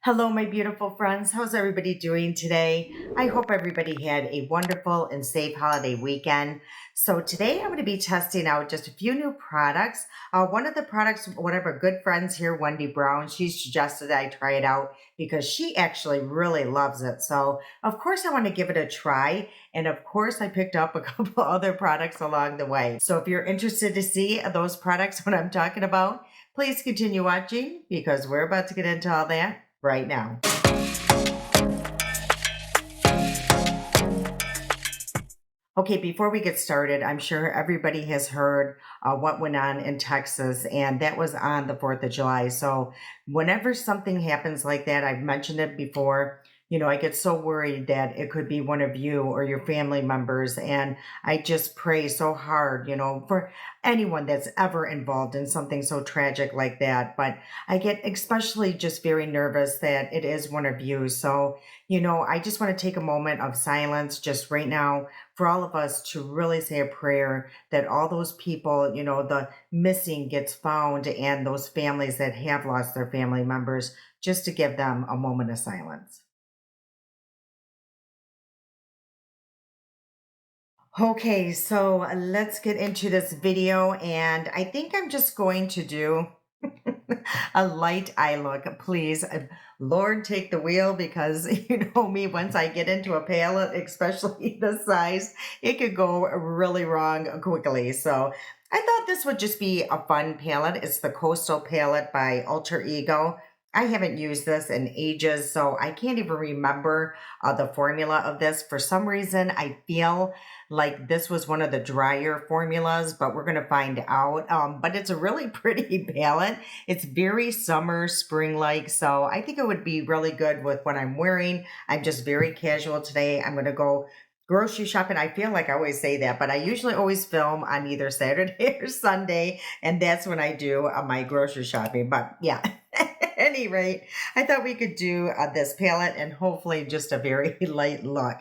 Hello, my beautiful friends. How's everybody doing today? I hope everybody had a wonderful and safe holiday weekend. So, today I'm going to be testing out just a few new products. One of the products, one of our good friends here, Wendy Brown, she suggested I try it out because she actually really loves it. So, of course, I want to give it a try. And of course, I picked up a couple other products along the way. So, if you're interested to see those products, what I'm talking about, please continue watching because we're about to get into all that right now. Okay, before we get started, I'm sure everybody has heard what went on in Texas, and that was on the 4th of July. So, whenever something happens like that, I've mentioned it before, I get so worried that it could be one of you or your family members. And I just pray so hard, for anyone that's ever involved in something so tragic like that. But I get especially just very nervous that it is one of you. So, I just want to take a moment of silence just right now for all of us to really say a prayer that all those people, the missing gets found and those families that have lost their family members, just to give them a moment of silence. Okay, so let's get into this video. And I think I'm just going to do a light eye look, please. Lord, take the wheel because you know me, once I get into a palette, especially the size, it could go really wrong quickly. So I thought this would just be a fun palette. It's the Coastal palette by Alter Ego. I haven't used this in ages, so I can't even remember the formula of this. For some reason, I feel like this was one of the drier formulas, but we're going to find out. But it's a really pretty palette. It's very summer, spring-like, so I think it would be really good with what I'm wearing. I'm just very casual today. I'm going to go grocery shopping. I feel like I always say that, but I usually always film on either Saturday or Sunday, and that's when I do my grocery shopping. But yeah, at any rate, I thought we could do this palette and hopefully just a very light look.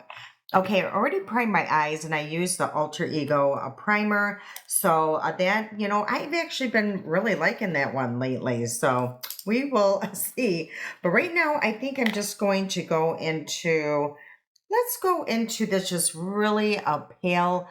Okay, I already primed my eyes and I used the Alter Ego primer. So that, I've actually been really liking that one lately. So we will see. But right now, I think I'm just going to let's go into this just really a pale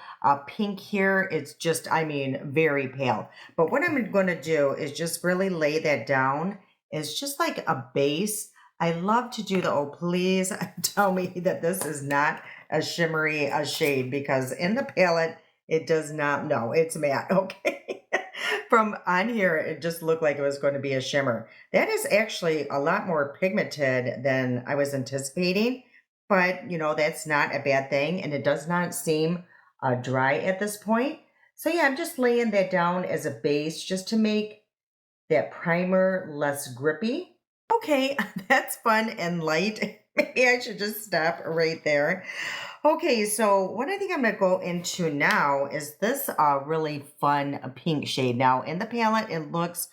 pink here. It's just, I mean, very pale. But what I'm going to do is just really lay that down. It's just like a base. I love to do oh, please tell me that this is not a shimmery shade because in the palette, it does not, no, it's matte, okay? From on here, it just looked like it was going to be a shimmer. That is actually a lot more pigmented than I was anticipating, but that's not a bad thing, and it does not seem dry at this point. So yeah, I'm just laying that down as a base just to make that primer less grippy. Okay, that's fun and light. Maybe I should just stop right there. Okay, so what I think I'm going to go into now is this really fun pink shade. Now, in the palette, it looks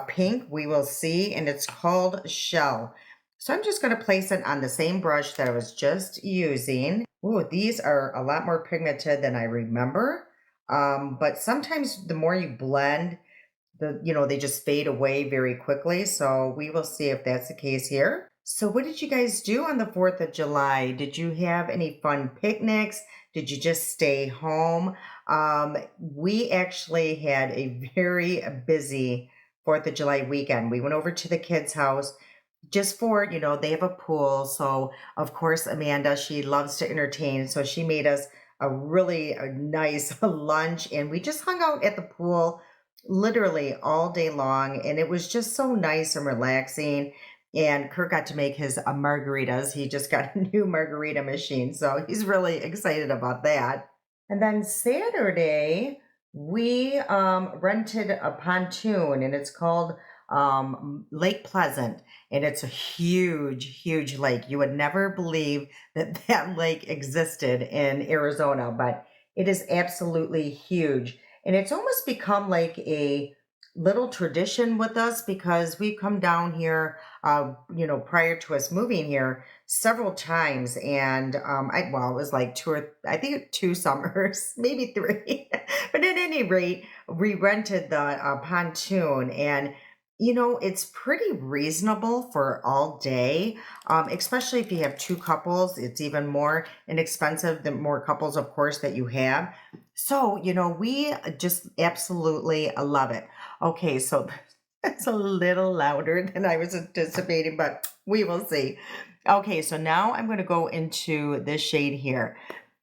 pink. We will see, and it's called Shell. So I'm just going to place it on the same brush that I was just using. Ooh, these are a lot more pigmented than I remember. But sometimes the more you blend, they just fade away very quickly. So we will see if that's the case here. So what did you guys do on the 4th of July? Did you have any fun picnics? Did you just stay home? We actually had a very busy 4th of July weekend. We went over to the kids' house just for, they have a pool. So of course, Amanda, she loves to entertain. So she made us a really nice lunch and we just hung out at the pool literally all day long. And it was just so nice and relaxing. And Kurt got to make his margaritas. He just got a new margarita machine. So he's really excited about that. And then Saturday, we rented a pontoon and it's called Lake Pleasant. And it's a huge, huge lake. You would never believe that that lake existed in Arizona, but it is absolutely huge. And it's almost become like a little tradition with us because we've come down here, prior to us moving here several times. And well, it was like I think 2 summers, maybe 3. But at any rate, we rented the pontoon and You know, it's pretty reasonable for all day, especially if you have two couples. It's even more inexpensive the more couples, of course, that you have. So, you know, we just absolutely love it. Okay, so it's a little louder than I was anticipating, but we will see. Okay, so now I'm going to go into this shade here.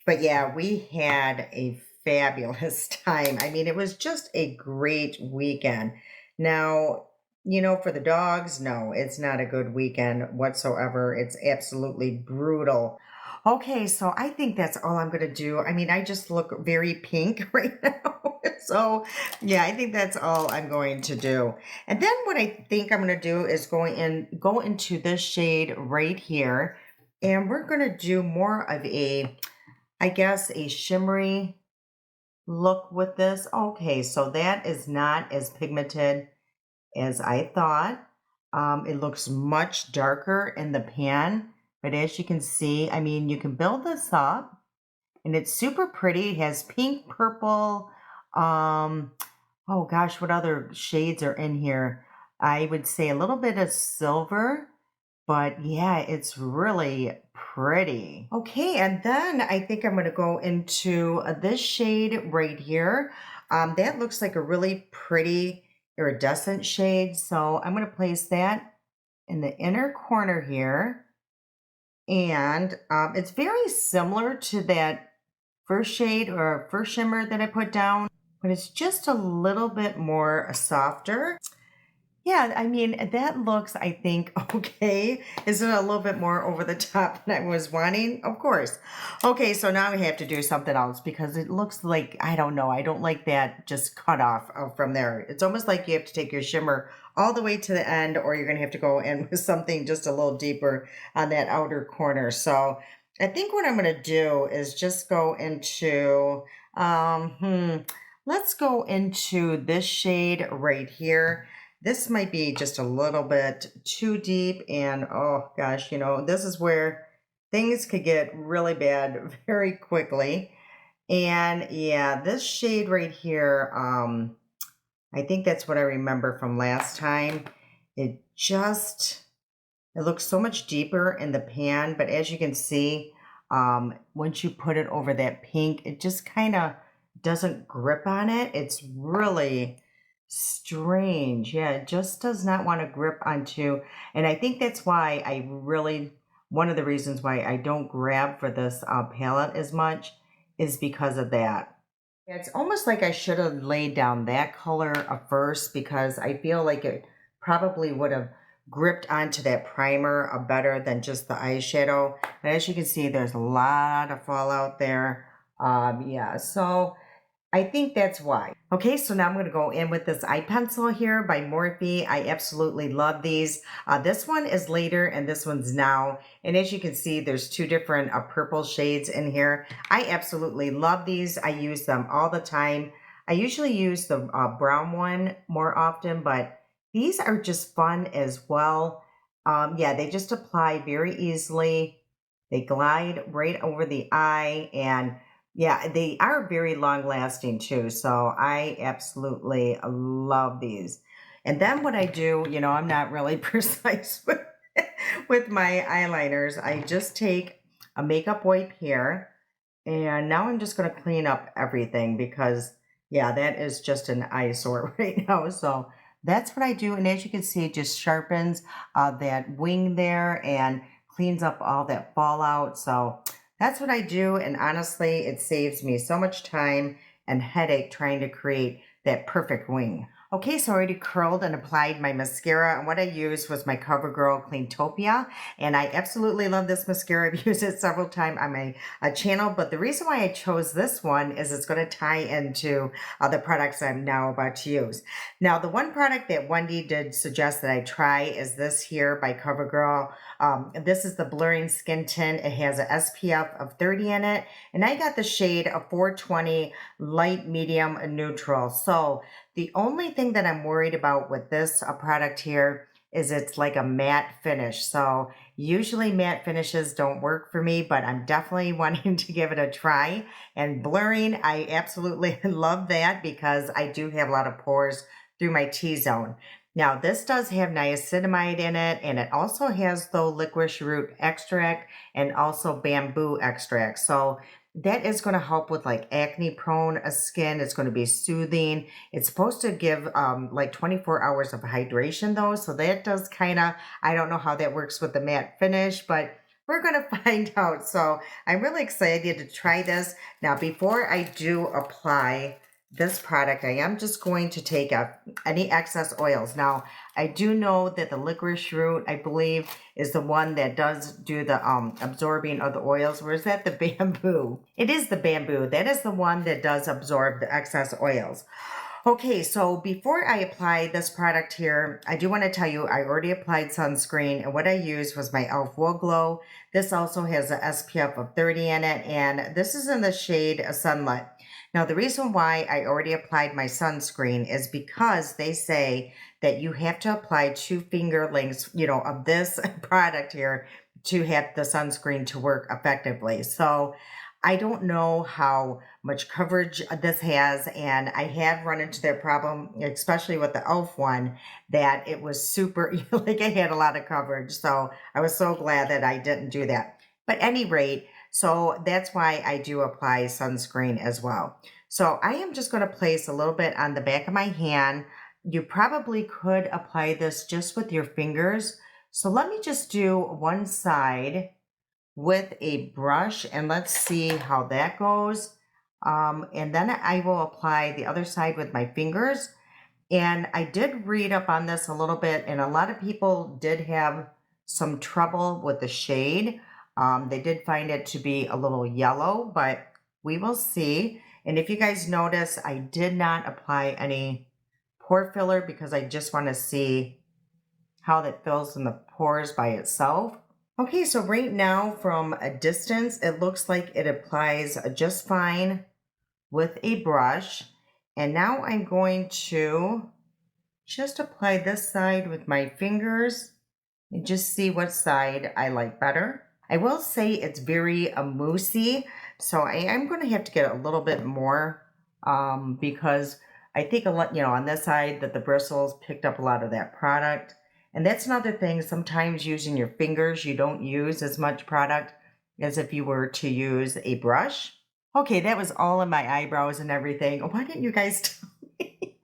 But yeah, we had a fabulous time. I mean, it was just a great weekend. Now, you know, for the dogs, no, it's not a good weekend whatsoever. It's absolutely brutal. Okay, so I think that's all I'm going to do. I mean, I just look very pink right now. So, yeah, I think that's all I'm going to do. And then what I think I'm going to do is go into this shade right here, and we're going to do more of a, I guess, a shimmery look with this. Okay, so that is not as pigmented as I thought. It looks much darker in the pan, but as you can see, I mean, you can build this up and it's super pretty. It has pink, purple, um, oh gosh, what other shades are in here? I would say a little bit of silver, but yeah, it's really pretty. Okay, and then I think I'm going to go into this shade right here. That looks like a really pretty iridescent shade. So I'm going to place that in the inner corner here. And it's very similar to that first shade or first shimmer that I put down, but it's just a little bit more softer. Yeah, I mean, that looks, I think, okay. Is it a little bit more over the top than I was wanting? Of course. Okay, so now we have to do something else because it looks like, I don't know, I don't like that just cut off from there. It's almost like you have to take your shimmer all the way to the end, or you're going to have to go in with something just a little deeper on that outer corner. So I think what I'm going to do is just go into, let's go into this shade right here. This might be just a little bit too deep, and oh gosh, you know, this is where things could get really bad very quickly. And yeah, this shade right here, I think that's what I remember from last time. It just, it looks so much deeper in the pan, but as you can see, once you put it over that pink, it just kind of doesn't grip on it. It's really strange. Yeah, it just does not want to grip onto. And I think that's why I really, one of the reasons why I don't grab for this palette as much is because of that. Yeah, it's almost like I should have laid down that color first because I feel like it probably would have gripped onto that primer better than just the eyeshadow. And as you can see, there's a lot of fallout there. Yeah, so I think that's why. Okay, so now I'm going to go in with this eye pencil here by Morphe. I absolutely love these. This one is later and this one's now. And as you can see, there's two different purple shades in here. I absolutely love these. I use them all the time. I usually use the brown one more often, but these are just fun as well. Yeah, they just apply very easily. They glide right over the eye, and yeah, they are very long lasting too. So I absolutely love these. And then what I do, you know, I'm not really precise with my eyeliners. I just take a makeup wipe here, and now I'm just going to clean up everything because yeah, that is just an eyesore right now. So that's what I do. And as you can see, it just sharpens that wing there and cleans up all that fallout. So that's what I do. And honestly, it saves me so much time and headache trying to create that perfect wing. Okay, so I already curled and applied my mascara, and what I used was my CoverGirl Cleantopia, and I absolutely love this mascara. I've used it several times on my channel, but the reason why I chose this one is it's going to tie into the products I'm now about to use. Now, the one product that Wendy did suggest that I try is this here by CoverGirl. This is the Blurring Skin Tint. It has an SPF of 30 in it, and I got the shade of 420 Light Medium Neutral. So the only thing that I'm worried about with this product here is it's like a matte finish. So usually matte finishes don't work for me, but I'm definitely wanting to give it a try. And blurring, I absolutely love that because I do have a lot of pores through my T-zone. Now, this does have niacinamide in it, and it also has the licorice root extract and also bamboo extract. So that is going to help with like acne prone skin. It's going to be soothing. It's supposed to give like 24 hours of hydration though. So that does kind of, I don't know how that works with the matte finish, but we're going to find out. So I'm really excited to try this. Now, before I do apply this product, I am just going to take out any excess oils. Now, I do know that the licorice root, I believe, is the one that does do the absorbing of the oils. Or is that the bamboo? It is the bamboo. That is the one that does absorb the excess oils. Okay, so before I apply this product here, I do want to tell you I already applied sunscreen, and what I used was my e.l.f. Wool Glow. This also has a SPF of 30 in it, and this is in the shade Sunlit. Now, the reason why I already applied my sunscreen is because they say that you have to apply 2 finger lengths, of this product here to have the sunscreen to work effectively. So I don't know how much coverage this has, and I have run into that problem, especially with the e.l.f. one, that it was super, like I had a lot of coverage. So I was so glad that I didn't do that. But at any rate, so that's why I do apply sunscreen as well. So I am just going to place a little bit on the back of my hand. You probably could apply this just with your fingers. So let me just do one side with a brush and let's see how that goes. And then I will apply the other side with my fingers. And I did read up on this a little bit, and a lot of people did have some trouble with the shade. They did find it to be a little yellow, but we will see. And if you guys notice, I did not apply any pore filler because I just want to see how that fills in the pores by itself. Okay, so right now from a distance, it looks like it applies just fine with a brush. And now I'm going to just apply this side with my fingers and just see what side I like better. I will say it's very moussey, so I am going to have to get a little bit more because I think a lot, on this side that the bristles picked up a lot of that product. And that's another thing, sometimes using your fingers, you don't use as much product as if you were to use a brush. Okay, that was all in my eyebrows and everything. Why didn't you guys tell me?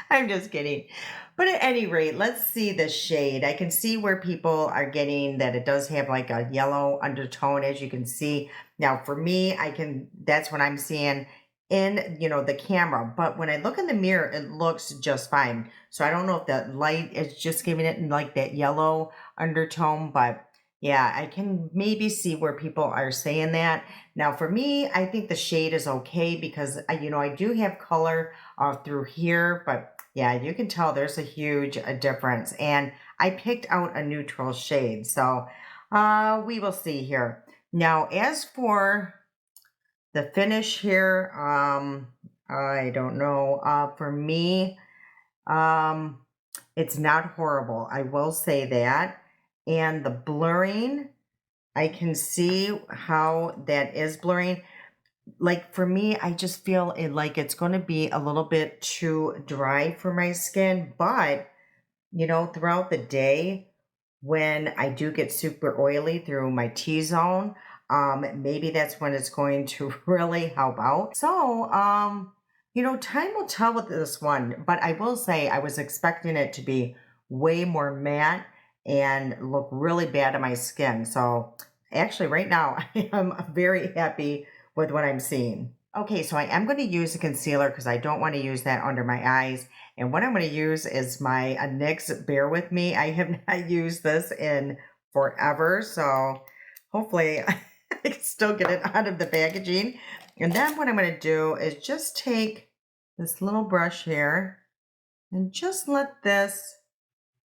I'm just kidding. But at any rate, let's see the shade. I can see where people are getting that it does have like a yellow undertone, as you can see. Now for me, that's what I'm seeing in, the camera. But when I look in the mirror, it looks just fine. So I don't know if the light is just giving it like that yellow undertone, but yeah, I can maybe see where people are saying that. Now for me, I think the shade is okay because, I do have color through here, but yeah, you can tell there's a huge difference. And I picked out a neutral shade. So we will see here. Now, as for the finish here, I don't know. For me, it's not horrible. I will say that. And the blurring, I can see how that is blurring. Like for me, I just feel like it's going to be a little bit too dry for my skin. But, throughout the day, when I do get super oily through my T-zone, maybe that's when it's going to really help out. So, time will tell with this one. But I will say I was expecting it to be way more matte and look really bad on my skin. So actually right now, I am very happy with what I'm seeing. Okay, so I am going to use a concealer because I don't want to use that under my eyes. And what I'm going to use is my NYX Bear With Me. I have not used this in forever, so hopefully I can still get it out of the packaging. And then what I'm going to do is just take this little brush here and just let this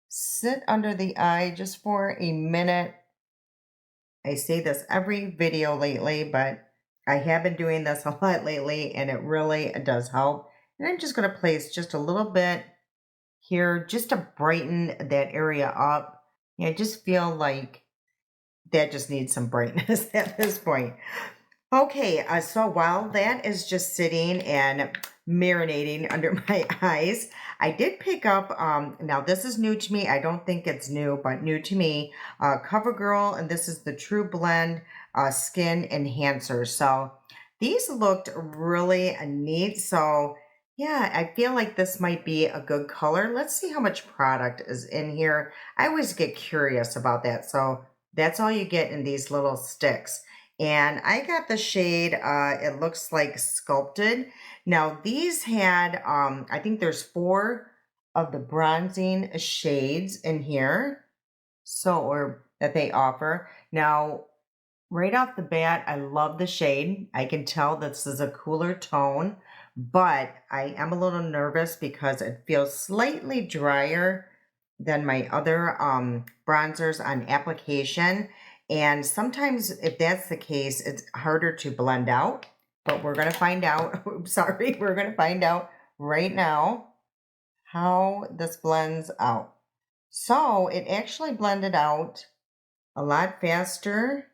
sit under the eye just for a minute. I say this every video lately, but I have been doing this a lot lately and it really does help. And I'm just going to place just a little bit here just to brighten that area up. I just feel like that just needs some brightness at this point. Okay, so while that is just sitting and marinating under my eyes. I did pick up, now this is new to me. I don't think it's new, but new to me, CoverGirl, and this is the True Blend Skin Enhancer. So these looked really neat. So yeah, I feel like this might be a good color. Let's see how much product is in here. I always get curious about that. So that's all you get in these little sticks. And I got the shade, it looks like Sculpted. Now these had, I think there's 4 of the bronzing shades in here. So, or that they offer. Now, right off the bat, I love the shade. I can tell this is a cooler tone, but I am a little nervous because it feels slightly drier than my other bronzers on application. And sometimes if that's the case, it's harder to blend out, but we're going to find out. Oops, sorry, we're going to find out right now how this blends out. So it actually blended out a lot faster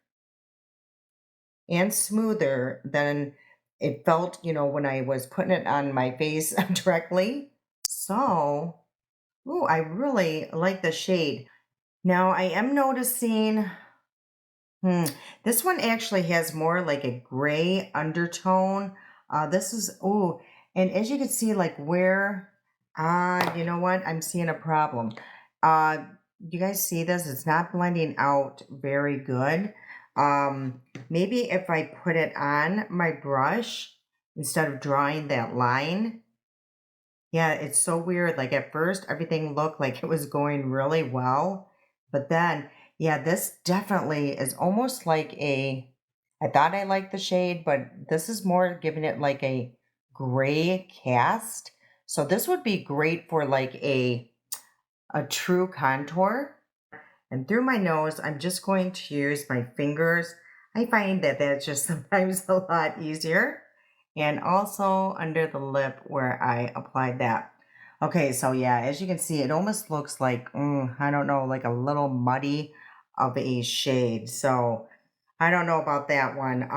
and smoother than it felt, when I was putting it on my face directly. So, ooh, I really like the shade. Now I am noticing, this one actually has more like a gray undertone. This is, ooh, and as you can see, like where, you know what? I'm seeing a problem. Uh, you guys see this? It's not blending out very good. Maybe if I put it on my brush instead of drawing that line. Yeah, it's so weird. Like at first, everything looked like it was going really well. But then, yeah, this definitely is almost like I thought I liked the shade, but this is more giving it like a gray cast. So this would be great for like a true contour. And through my nose, I'm just going to use my fingers. I find that that's just sometimes a lot easier. And also under the lip where I applied that. Okay, so yeah, as you can see, it almost looks like, I don't know, like a little muddy of a shade. So I don't know about that one.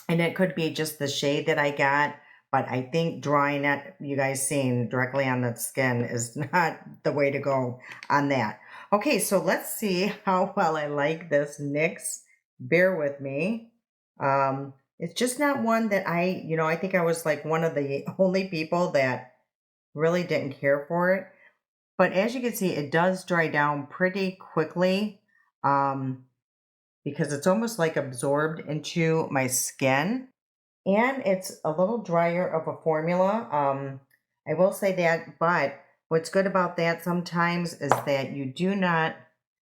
And it could be just the shade that I got, but I think drawing it, you guys seeing directly on the skin is not the way to go on that. Okay, so let's see how well I like this NYX. Bear with me. It's just not one that I think I was like one of the only people that really didn't care for it. But as you can see, it does dry down pretty quickly. Because it's almost like absorbed into my skin, and it's a little drier of a formula. I will say that, but what's good about that sometimes is that you do not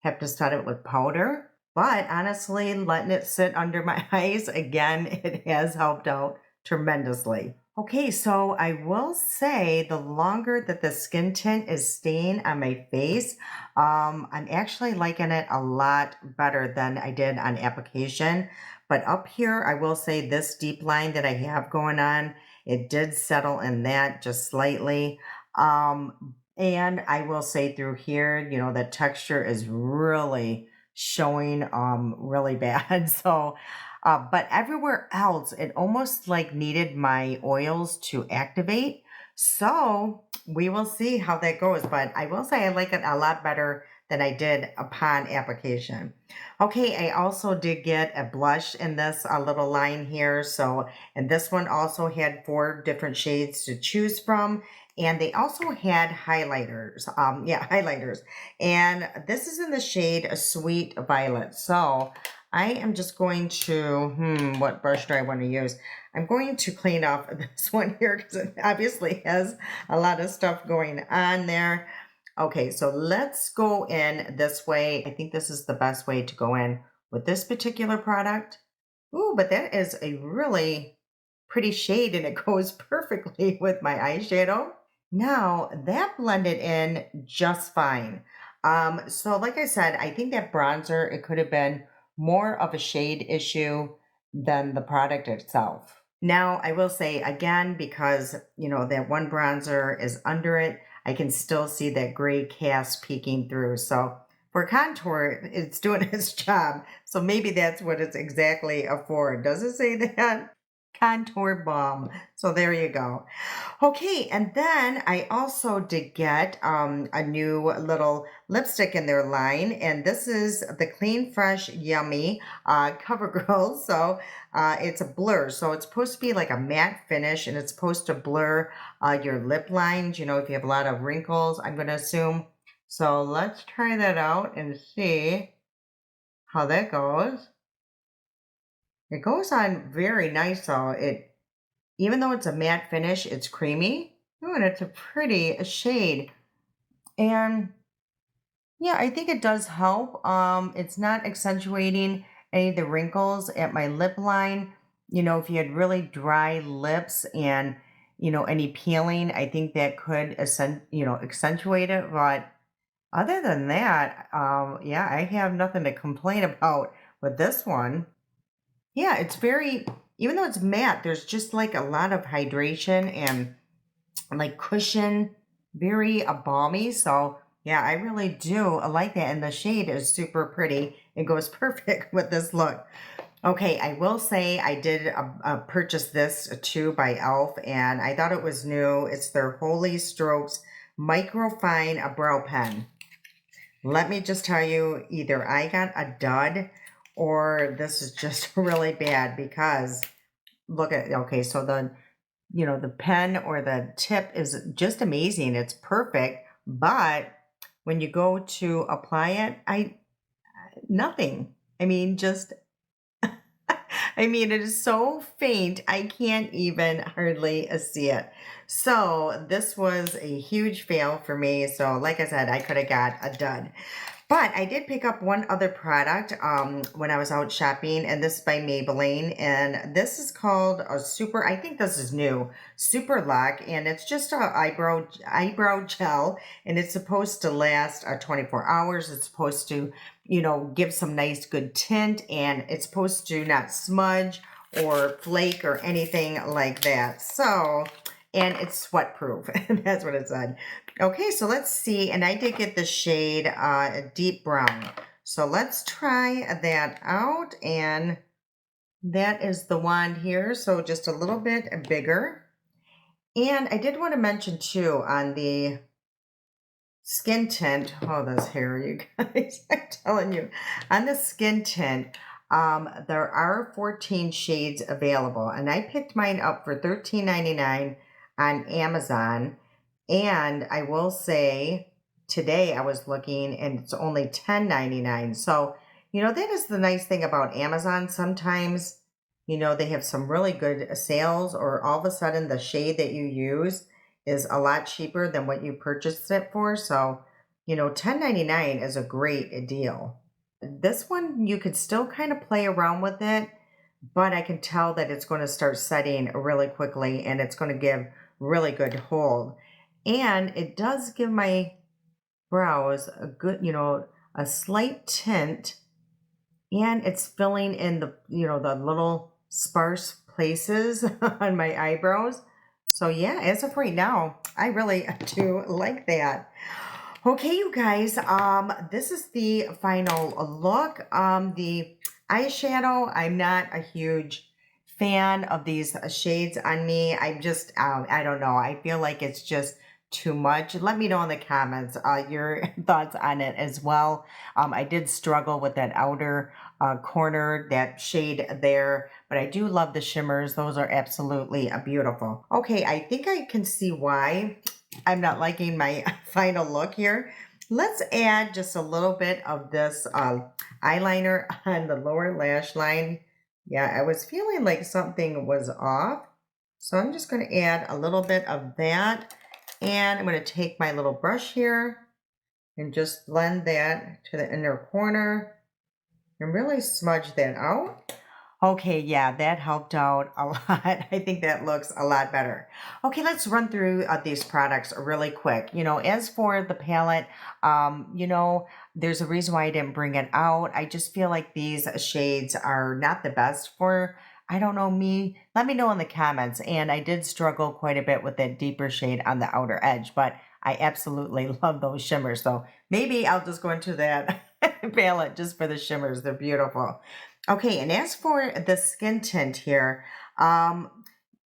have to set it with powder. But honestly, letting it sit under my eyes again, it has helped out tremendously. Okay, so I will say the longer that the skin tint is staying on my face, I'm actually liking it a lot better than I did on application. But up here, I will say this deep line that I have going on, it did settle in that just slightly. And I will say through here, the texture is really showing really bad. So but everywhere else, it almost like needed my oils to activate. So we will see how that goes. But I will say I like it a lot better than I did upon application. Okay, I also did get a blush in this little line here. So, and this one also had 4 different shades to choose from. And they also had highlighters. Highlighters. And this is in the shade Sweet Violet. So I am just going to, what brush do I want to use? I'm going to clean off this one here because it obviously has a lot of stuff going on there. Okay, so let's go in this way. I think this is the best way to go in with this particular product. Ooh, but that is a really pretty shade and it goes perfectly with my eyeshadow. Now that blended in just fine. So like I said, I think that bronzer, it could have been more of a shade issue than the product itself. Now, I will say again, because, that one bronzer is under it, I can still see that gray cast peeking through. So for contour, it's doing its job. So maybe that's what it's exactly for. Does it say that? contour balm. So there you go. Okay, and then I also did get a new little lipstick in their line, and this is the Clean Fresh Yummy CoverGirl. So it's a blur, so it's supposed to be like a matte finish, and it's supposed to blur your lip lines. You know, if you have a lot of wrinkles, I'm going to assume. So let's try that out and see how that goes. It goes on very nice, though. Even though it's a matte finish, it's creamy. Oh, and it's a pretty shade. And yeah, I think it does help. It's not accentuating any of the wrinkles at my lip line. You know, if you had really dry lips and, you know, any peeling, I think that could accentuate it. But other than that, yeah, I have nothing to complain about with this one. Yeah, it's very, even though it's matte, there's just like a lot of hydration and like cushion, very balmy. So yeah, I really do like that. And the shade is super pretty. It goes perfect with this look. Okay, I will say I did purchase this too by e.l.f. and I thought it was new. It's their Holy Strokes Microfine Brow Pen. Let me just tell you, either I got a dud or this is just really bad because look at, okay, so the pen or the tip is just amazing. It's perfect, but when you go to apply it, nothing. I mean, just I mean, it is so faint, I can't even hardly see it. So this was a huge fail for me. So like I said, I could have got a dud. But I did pick up one other product when I was out shopping, and this is by Maybelline. And this is called a super, I think this is new, Super Lock. And it's just a eyebrow gel, and it's supposed to last 24 hours. It's supposed to, give some nice good tint, and it's supposed to not smudge or flake or anything like that. So, and it's sweat proof. That's what it said. Okay, so let's see. And I did get the shade deep brown. So let's try that out. And that is the wand here. So just a little bit bigger. And I did want to mention too on the skin tint. Oh, this hair, you guys. I'm telling you. On the skin tint, there are 14 shades available. And I picked mine up for $13.99 on Amazon. And I will say today I was looking and it's only $10.99. So, that is the nice thing about Amazon. Sometimes, they have some really good sales, or all of a sudden the shade that you use is a lot cheaper than what you purchased it for. So, $10.99 is a great deal. This one, you could still kind of play around with it, but I can tell that it's going to start setting really quickly and it's going to give really good hold. And it does give my brows a good, a slight tint, and it's filling in the little sparse places on my eyebrows. So yeah, as of right now, I really do like that. Okay, you guys, this is the final look. The eyeshadow, I'm not a huge fan of these shades on me. I'm just, I don't know. I feel like it's just too much. Let me know in the comments your thoughts on it as well. I did struggle with that outer corner, that shade there, but I do love the shimmers. Those are absolutely beautiful. Okay, I think I can see why I'm not liking my final look here. Let's add just a little bit of this eyeliner on the lower lash line. Yeah, I was feeling like something was off. So I'm just going to add a little bit of that. And I'm going to take my little brush here and just blend that to the inner corner and really smudge that out. Okay, yeah, that helped out a lot. I think that looks a lot better. Okay, let's run through these products really quick. As for the palette, there's a reason why I didn't bring it out. I just feel like these shades are not the best for, I don't know, me. Let me know in the comments. And I did struggle quite a bit with that deeper shade on the outer edge, but I absolutely love those shimmers. So maybe I'll just go into that palette just for the shimmers. They're beautiful. Okay, and as for the skin tint here, Um,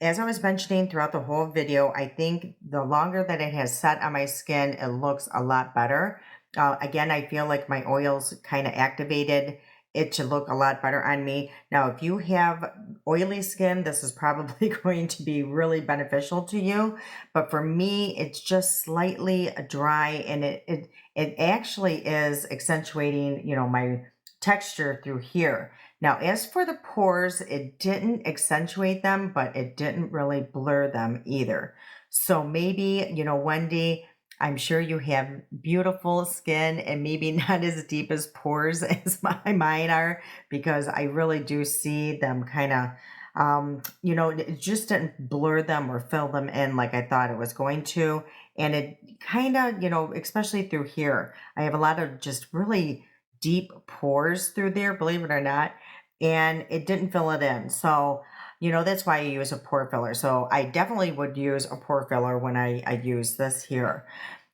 as I was mentioning throughout the whole video, I think the longer that it has set on my skin, it looks a lot better. Again, I feel like my oils kind of activated it to look a lot better on me. Now, if you have oily skin, this is probably going to be really beneficial to you. But for me, it's just slightly dry, and it actually is accentuating, my texture through here. Now, as for the pores, it didn't accentuate them, but it didn't really blur them either. So maybe, Wendy, I'm sure you have beautiful skin and maybe not as deep as pores as mine are, because I really do see them kind of, it just didn't blur them or fill them in like I thought it was going to. And it kind of, especially through here, I have a lot of just really deep pores through there, believe it or not, and it didn't fill it in. So, that's why I use a pore filler. So I definitely would use a pore filler when I use this here.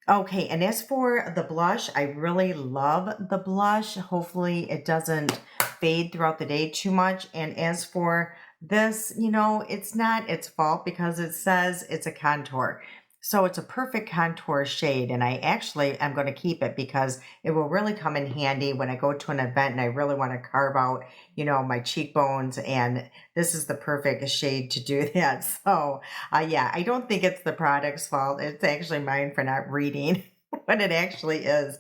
Okay, and as for the blush, I really love the blush. Hopefully it doesn't fade throughout the day too much. And as for this, it's not its fault because it says it's a contour. So it's a perfect contour shade, and I actually am going to keep it because it will really come in handy when I go to an event and I really want to carve out, my cheekbones, and this is the perfect shade to do that. So yeah, I don't think it's the product's fault. It's actually mine for not reading what it actually is.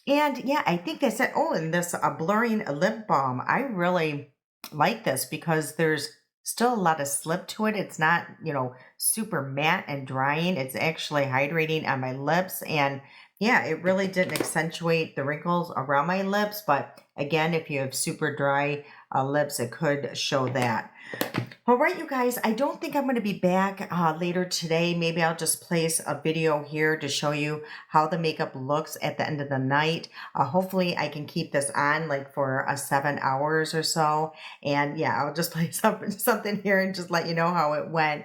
And yeah, I think they said, oh, and this blurring lip balm, I really like this because there's still a lot of slip to it. It's not, super matte and drying. It's actually hydrating on my lips. And yeah, it really didn't accentuate the wrinkles around my lips. But again, if you have super dry lips, it could show that. All right, you guys, I don't think I'm going to be back later today. Maybe I'll just place a video here to show you how the makeup looks at the end of the night. Hopefully I can keep this on like for 7 hours or so. And yeah, I'll just place something here and just let you know how it went.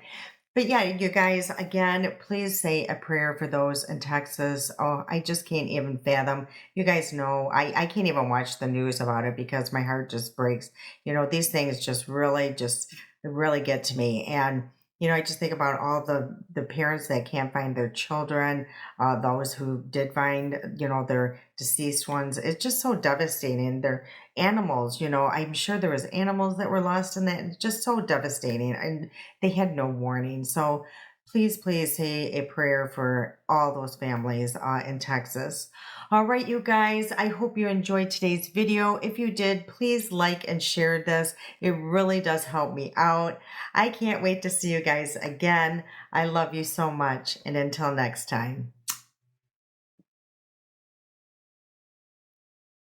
But yeah, you guys, again, please say a prayer for those in Texas. Oh, I just can't even fathom. You guys know, I can't even watch the news about it because my heart just breaks. These things just really get to me. And, I just think about all the parents that can't find their children, those who did find, their deceased ones. It's just so devastating. They're animals, I'm sure there was animals that were lost in that. It's just so devastating. And they had no warning. So please, please say a prayer for all those families in Texas. All right, you guys, I hope you enjoyed today's video. If you did, please like and share this. It really does help me out. I can't wait to see you guys again. I love you so much. And until next time.